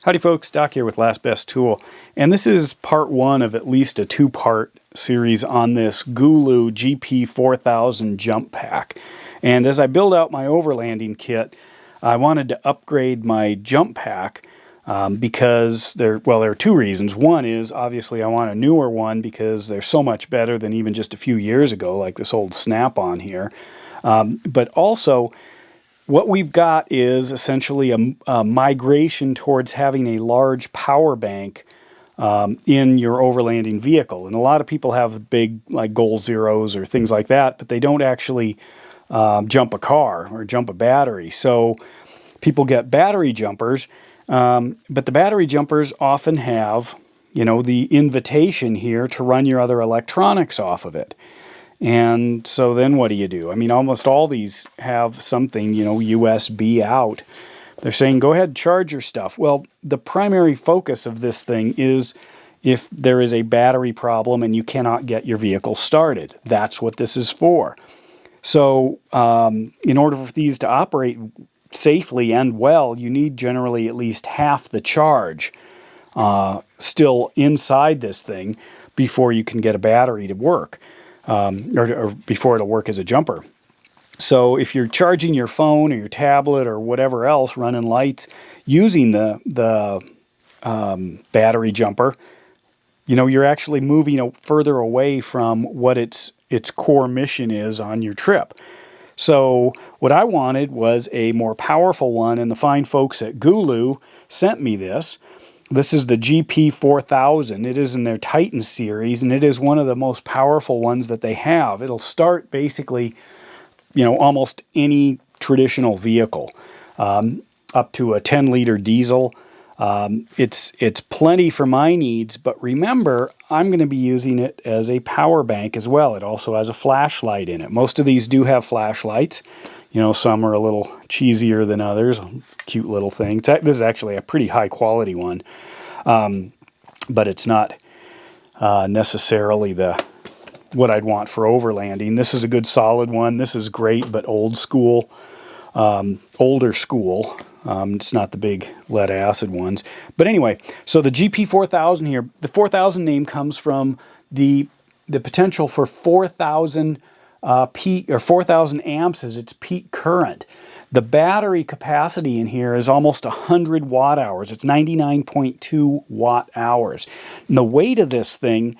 Howdy folks, Doc here with Last Best Tool, and this is part one of at least a two-part series on this Gooloo GP4000 jump pack. And as I build out my overlanding kit, I wanted to upgrade my jump pack because there are two reasons. One is obviously I want a newer one because they're so much better than even just a few years ago, like this old Snap-on here. But also, what we've got is essentially a migration towards having a large power bank in your overlanding vehicle. And a lot of people have big like Goal Zeros or things like that, but they don't actually jump a car or jump a battery. So people get battery jumpers, but the battery jumpers often have, you know, the invitation here to run your other electronics off of it. And so then what do? I mean, almost all these have something, you know, USB out. They're saying, go ahead and charge your stuff. Well, the primary focus of this thing is if there is a battery problem and you cannot get your vehicle started. That's what this is for. So in order for these to operate safely and well, you need generally at least half the charge still inside this thing before you can get a battery to work. Or before it'll work as a jumper. So if you're charging your phone or your tablet or whatever else, running lights, using the battery jumper, you know, you're actually moving further away from what its core mission is on your trip. So what I wanted was a more powerful one, and the fine folks at Gooloo sent me this. This is the GP4000. It is in their Titan series, and it is one of the most powerful ones that they have. It'll start basically, you know, almost any traditional vehicle, up to a 10-liter diesel. It's plenty for my needs, but remember, I'm going to be using it as a power bank as well. It also has a flashlight in it. Most of these do have flashlights. You know, some are a little cheesier than others, cute little thing. This is actually a pretty high quality one, but it's not necessarily what I'd want for overlanding. This is a good solid one. This is great, but old school, older school. It's not the big lead acid ones. But anyway, so the GP4000 here, the 4000 name comes from the potential for 4,000 peak or 4,000 amps as its peak current. The battery capacity in here is almost 100 watt hours. It's 99.2 watt hours. And the weight of this thing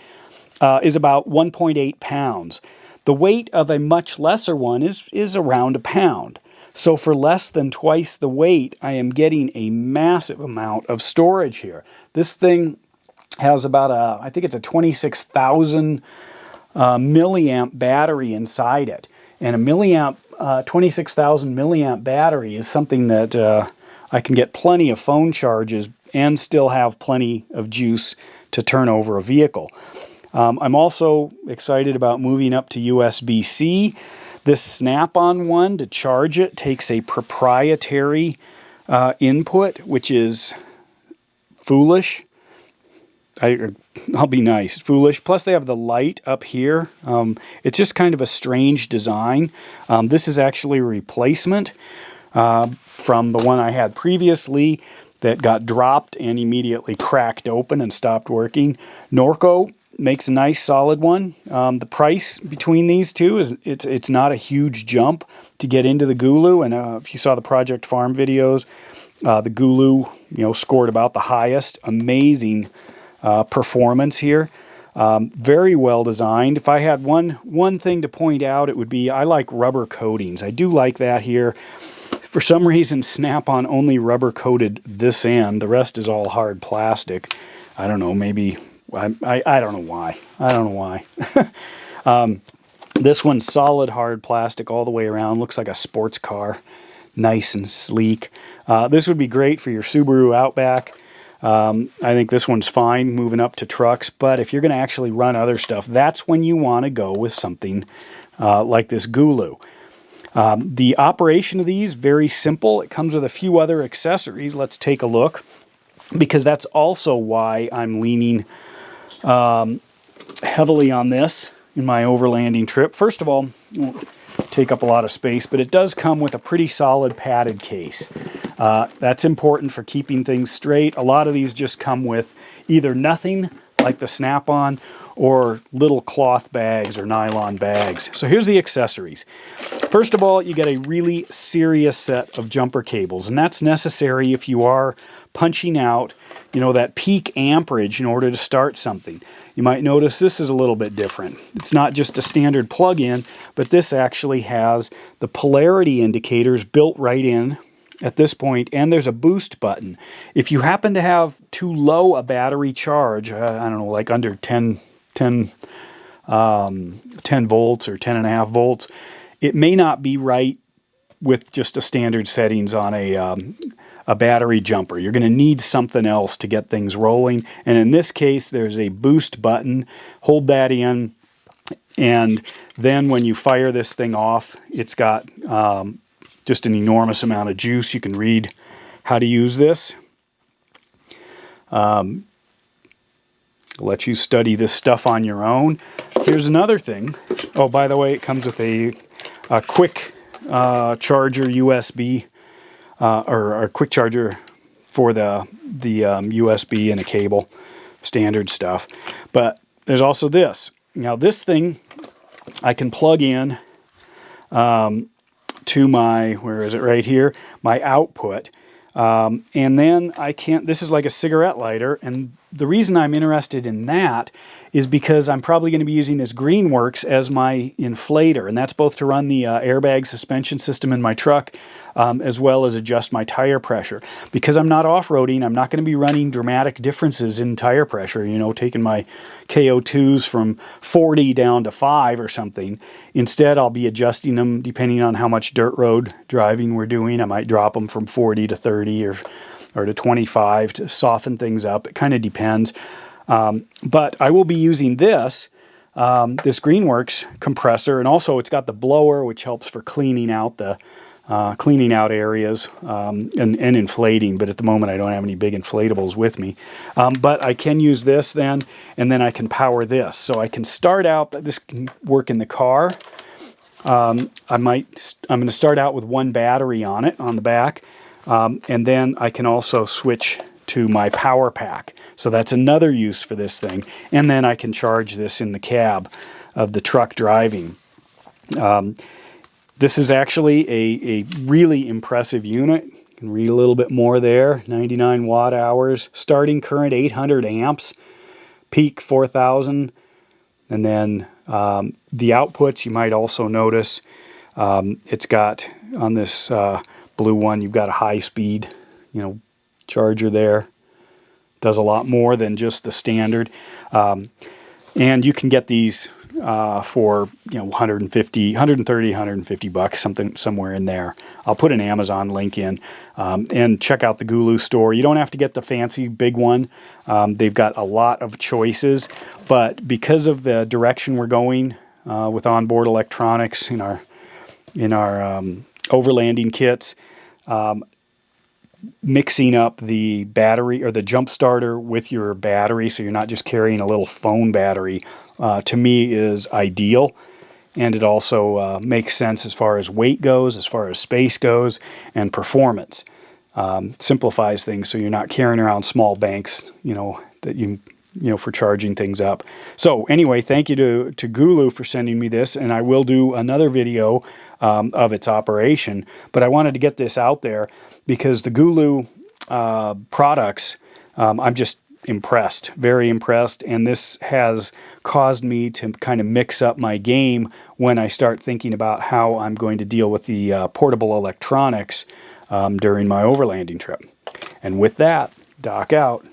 is about 1.8 pounds. The weight of a much lesser one is around a pound. So for less than twice the weight, I am getting a massive amount of storage here. This thing has about I think it's a 26,000 milliamp battery inside it, and a 26,000 milliamp battery is something that I can get plenty of phone charges and still have plenty of juice to turn over a vehicle. I'm also excited about moving up to USB-C. This Snap-on one, to charge it, takes a proprietary input, which is foolish. I'll be nice. Foolish. Plus they have the light up here. It's just kind of a strange design. This is actually a replacement from the one I had previously that got dropped and immediately cracked open and stopped working. Norco makes a nice solid one. The price between these two is it's not a huge jump to get into the Gooloo, and if you saw the Project Farm videos, the Gooloo, you know, scored about the highest. Amazing performance here. Very well designed. If I had one thing to point out, it would be I like rubber coatings. I do like that here. For some reason, Snap-on only rubber coated this end. The rest is all hard plastic. I don't know, maybe, I don't know why. I don't know why. This one's solid hard plastic all the way around. Looks like a sports car. Nice and sleek. This would be great for your Subaru Outback. I think this one's fine moving up to trucks, but if you're going to actually run other stuff, that's when you want to go with something like this Gooloo. The operation of these, very simple. It comes with a few other accessories. Let's take a look, because that's also why I'm leaning heavily on this in my overlanding trip. First of all, to take up a lot of space, but it does come with a pretty solid padded case. That's important for keeping things straight. A lot of these just come with either nothing, like the Snap-on, or little cloth bags or nylon bags. So here's the accessories. First of all, you get a really serious set of jumper cables, and that's necessary if you are punching out, you know, that peak amperage in order to start something. You might notice this is a little bit different. It's not just a standard plug-in, but this actually has the polarity indicators built right in at this point, and there's a boost button. If you happen to have too low a battery charge, I don't know, like under 10 volts or 10.5 volts, it may not be right with just a standard settings on a battery jumper. You're going to need something else to get things rolling. And in this case, there's a boost button. Hold that in, and then when you fire this thing off, it's got just an enormous amount of juice. You can read how to use this. Let you study this stuff on your own. Here's another thing. Oh, by the way, it comes with a quick charger USB, or a quick charger for the USB and a cable, standard stuff. But there's also this. Now this thing I can plug in to my, where is it, right here, my output. And then I can't, this is like a cigarette lighter, and the reason I'm interested in that is because I'm probably going to be using this Greenworks as my inflator, and that's both to run the airbag suspension system in my truck, as well as adjust my tire pressure. Because I'm not off-roading, I'm not going to be running dramatic differences in tire pressure, you know, taking my KO2s from 40 down to 5 or something. Instead, I'll be adjusting them depending on how much dirt road driving we're doing. I might drop them from 40 to 30 or to 25 to soften things up. It kind of depends. But I will be using this Greenworks compressor, and also it's got the blower, which helps for cleaning out the areas and inflating. But at the moment, I don't have any big inflatables with me. But I can use this then, and then I can power this. So I can start out. This can work in the car. I'm going to start out with one battery on it on the back. And then I can also switch to my power pack. So that's another use for this thing. And then I can charge this in the cab of the truck driving. This is actually a really impressive unit. You can read a little bit more there. 99 watt hours, starting current 800 amps, peak 4,000. And then the outputs, you might also notice, it's got on this blue one, you've got a high-speed, you know, charger there. Does a lot more than just the standard, and you can get these for, you know, 130, 150 bucks, somewhere in there. I'll put an Amazon link in, and check out the Gooloo store. You don't have to get the fancy big one. They've got a lot of choices, but because of the direction we're going with onboard electronics in our overlanding kits, mixing up the battery or the jump starter with your battery, so you're not just carrying a little phone battery, to me is ideal. And it also makes sense as far as weight goes, as far as space goes, and performance. Simplifies things, so you're not carrying around small banks, you know, that you know, for charging things up. So anyway, thank you to Gooloo for sending me this, and I will do another video of its operation. But I wanted to get this out there because the Gooloo products, I'm just impressed, very impressed, and this has caused me to kind of mix up my game when I start thinking about how I'm going to deal with the portable electronics during my overlanding trip. And with that, Doc out.